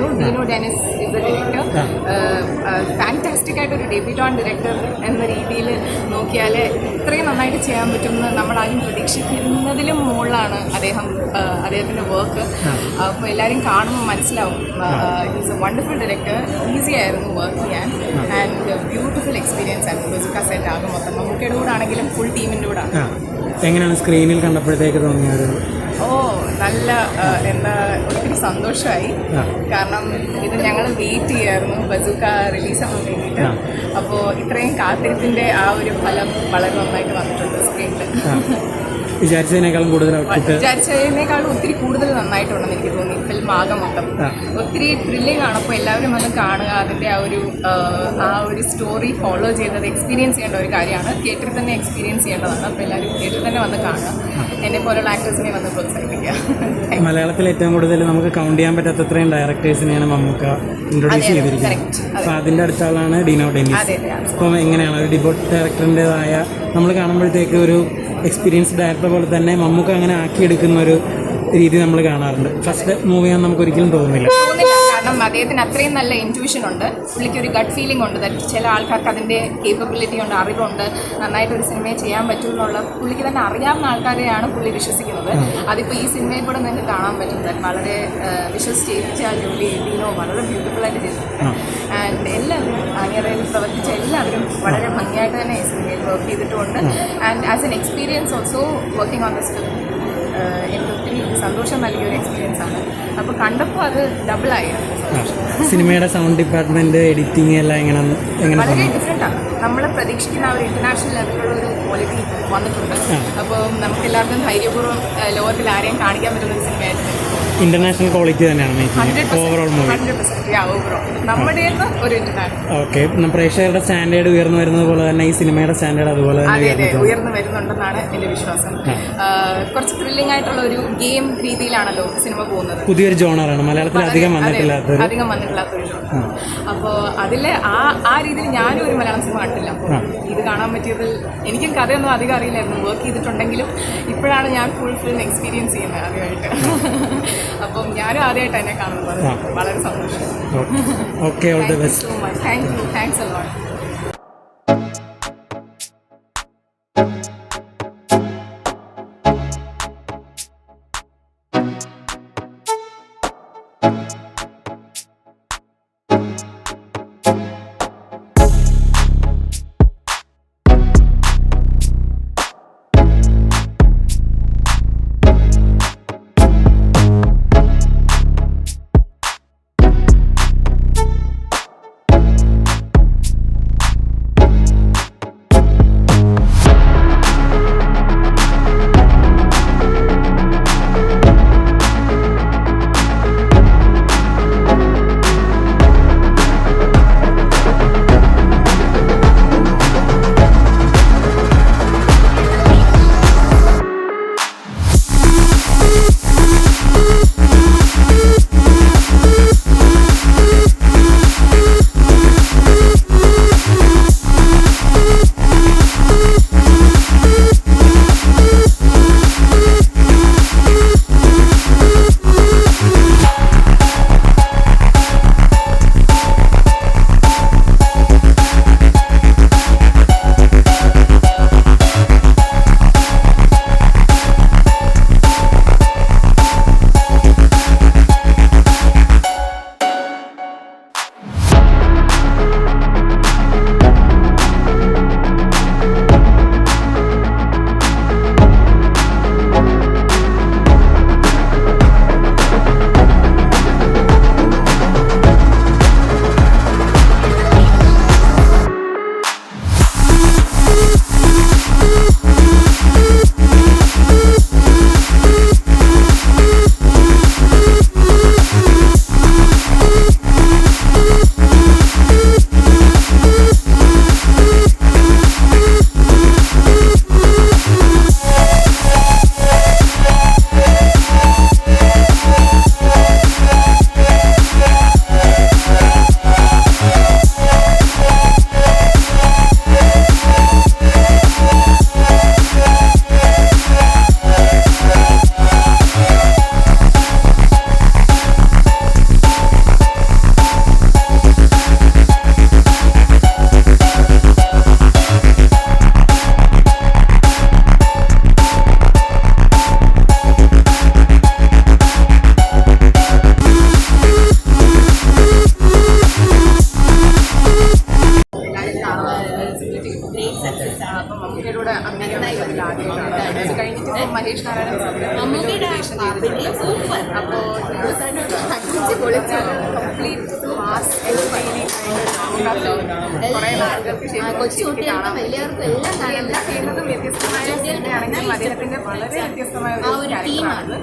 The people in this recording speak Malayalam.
ആയിരുന്നു. Dino Denis is A director. Fantastic ആയിട്ടൊരു ഡെബ്യൂട്ടോൺ ഡയറക്ടർ എന്ന രീതിയിൽ നോക്കിയാൽ ഇത്രയും നന്നായിട്ട് ചെയ്യാൻ പറ്റുമെന്ന് നമ്മളാരും പ്രതീക്ഷിക്കുന്നതിലും മുകളിലാണ് അദ്ദേഹത്തിൻ്റെ വർക്ക്. അപ്പോൾ എല്ലാവരും കാണുമ്പോൾ മനസ്സിലാവും. Is A wonderful director. Easy ആയിരുന്നു വർക്ക് ചെയ്യാൻ ആൻഡ് ബ്യൂട്ടിഫുൾ എക്സ്പീരിയൻസ് ആയിരുന്നു. ബസുക്ക സെറ്റ് ആകും മൊത്തം മമ്മൂക്കയുടെ കൂടെ ആണെങ്കിലും ഫുൾ ടീമിൻ്റെ കൂടെ. എങ്ങനെയാണ് സ്ക്രീനിൽ കണ്ടപ്പോഴത്തേക്ക് തോന്നിയത്? നല്ല ഒത്തിരി സന്തോഷമായി. കാരണം ഇത് ഞങ്ങൾ വെയിറ്റ് ചെയ്യായിരുന്നു ബസുക്ക റിലീസാകാൻ വേണ്ടിയിട്ട്. അപ്പോൾ ഇത്രയും കാത്തിരിപ്പിൻ്റെ ആ ഒരു ഫലം വളരെ നന്നായിട്ട് വന്നിട്ടുണ്ട് സ്ക്രീനിൽ. വിചാരിച്ചതിനേക്കാളും ഒത്തിരി കൂടുതൽ നന്നായിട്ടുണ്ടെന്ന് എനിക്ക് തോന്നി. ഫിലിം ആകെ മൊത്തം ഒത്തിരി ത്രില്ലിംഗ് ആണ്. അപ്പോൾ എല്ലാവരും വന്ന് കാണുക. അതിൻ്റെ ആ ഒരു സ്റ്റോറി ഫോളോ ചെയ്തത് എക്സ്പീരിയൻസ് ചെയ്യേണ്ട ഒരു കാര്യമാണ്. തിയേറ്ററിൽ തന്നെ എക്സ്പീരിയൻസ് ചെയ്യേണ്ടതാണ്. അപ്പോൾ എല്ലാവരും തിയേറ്ററിൽ തന്നെ വന്ന് കാണുക. എന്നെ പോലുള്ള ആക്ടേഴ്സിനെ വന്ന് പ്രോത്സാഹിപ്പിക്കുക. മലയാളത്തിൽ ഏറ്റവും കൂടുതൽ നമുക്ക് കൗണ്ട് ചെയ്യാൻ പറ്റാത്തത്രയും ഡയറക്ടേഴ്സിനെയാണ് മമ്മൂക്ക ഇൻട്രൊഡ്യൂസ് ചെയ്തിരിക്കുന്നത്. അപ്പോൾ അതിൻ്റെ അടുത്ത ആളാണ് ഡീനോ ഡെന്നിസ്. അപ്പം എങ്ങനെയാണ് ഒരു ഡിബോട്ട് ഡയറക്ടറിൻ്റെതായ നമ്മൾ കാണുമ്പോഴത്തേക്ക് ഒരു എക്സ്പീരിയൻസ് ഡയറക്ടർ പോലെ തന്നെ മമ്മൂക്ക അങ്ങനെ ആക്കിയെടുക്കുന്ന ഒരു രീതി നമ്മൾ കാണാറുണ്ട്. ഫസ്റ്റ് മൂവിയാണെന്ന് നമുക്ക് ഒരിക്കലും തോന്നുന്നില്ല. കാരണം അദ്ദേഹത്തിന് അത്രയും നല്ല ഇൻറ്റ്യൂഷൻ ഉണ്ട്. പുള്ളിക്ക് ഒരു ഗട്ട് ഫീലിംഗ് ഉണ്ട്. ചില ആൾക്കാർക്ക് അതിൻ്റെ കേപ്പബിലിറ്റി ഉണ്ട്, അറിവുണ്ട്, നന്നായിട്ട് ഒരു സിനിമയെ ചെയ്യാൻ പറ്റുമെന്നുള്ള പുള്ളിക്ക് തന്നെ അറിയാവുന്ന ആൾക്കാരെയാണ് പുള്ളി വിശ്വസിക്കുന്നത്. അതിപ്പോൾ ഈ സിനിമയിൽ കൂടെ നിങ്ങൾക്ക് കാണാൻ പറ്റും. വളരെ വിശ്വസിച്ച ജോലി ഡീനോ വളരെ ബ്യൂട്ടിഫുള്ളായിട്ട് ചെയ്തിട്ടുണ്ട്. ആൻഡ് എല്ലാവരും അണിയറയിൽ പ്രവർത്തിച്ച എല്ലാവരും വളരെ ഭംഗിയായിട്ട് തന്നെ ഈ സിനിമയിൽ വർക്ക് ചെയ്തിട്ടുണ്ട്. And as an experience also working on this film എനിക്ക് ഒത്തിരി സന്തോഷം നൽകിയൊരു എക്സ്പീരിയൻസ് ആണ്. അപ്പോൾ കണ്ടപ്പോൾ അത് ഡബിളായിരുന്നു. സിനിമയുടെ സൗണ്ട് ഡിപ്പാർട്ട്മെൻറ്റ്, എഡിറ്റിംഗ് എല്ലാം എങ്ങനെ വളരെ ഡിഫറെൻ്റ് ആണ്. നമ്മൾ പ്രതീക്ഷിക്കുന്ന ഒരു ഇൻ്റർനാഷണൽ ലെവലിലുള്ള ഒരു ക്വാളിറ്റി വന്നിട്ടുണ്ട്. അപ്പോൾ നമുക്ക് എല്ലാവർക്കും ധൈര്യപൂർവ്വം ലോകത്തിൽ ആരെയും കാണിക്കാൻ പറ്റുന്ന ഒരു സിനിമയായിട്ട് ഇന്റർനാഷണൽ ക്വാളിറ്റി തന്നെയാണ് ഓവറോൾ മൂവി. 100% നമ്മുടെ ഒരു ഇന്റർനാഷണൽ. ഓക്കെ, പ്രേക്ഷകരുടെ സ്റ്റാൻഡേർഡ് ഉയർന്നു വരുന്നത് പോലെ തന്നെ ഈ സിനിമയുടെ സ്റ്റാൻഡേർഡ് അതുപോലെ തന്നെ ഉയർന്നു വരുന്നുണ്ടെന്നാണ് എൻ്റെ വിശ്വാസം. കുറച്ച് ത്രില്ലിംഗ് ആയിട്ടുള്ള ഒരു ഗെയിം രീതിയിലാണല്ലോ സിനിമ പോകുന്നത്. പുതിയൊരു ജോണറാണ്, മലയാളത്തിൽ അധികം വന്നിട്ടില്ലാത്തൊരു ജോണർ. അപ്പോൾ അതിൽ ആ രീതിയിൽ ഞാനും ഒരു മലയാളം സിനിമ കണ്ടില്ല. അപ്പോൾ ഇത് കാണാൻ പറ്റിയതിൽ എനിക്കും കഥയൊന്നും അധികം അറിയില്ലായിരുന്നു. വർക്ക് ചെയ്തിട്ടുണ്ടെങ്കിലും ഇപ്പോഴാണ് ഞാൻ ഫുൾ ഫിലിം എക്സ്പീരിയൻസ് ചെയ്യുന്നത് ആദ്യമായിട്ട്. അപ്പം ഞാനും ആദ്യമായിട്ട് എന്നെ കാണുന്നത് വളരെ സന്തോഷം. Okay, all the best. So much. Thanks a lot. Deshnarayanan വേഷം ചെയ്തിട്ടുണ്ട്. അപ്പോൾ അടിച്ച് പൊളിച്ച് കംപ്ലീറ്റ് മാസ് കുറേ ആളുകൾക്ക് ശരിക്കും കാണാൻ എല്ലാം ചെയ്യുന്നതും വ്യത്യസ്തമായ സിനിമയാണെങ്കിലും അദ്ദേഹത്തിൻ്റെ വളരെ വ്യത്യസ്തമായ ഒരു ക്യാരക്ടറാണ്.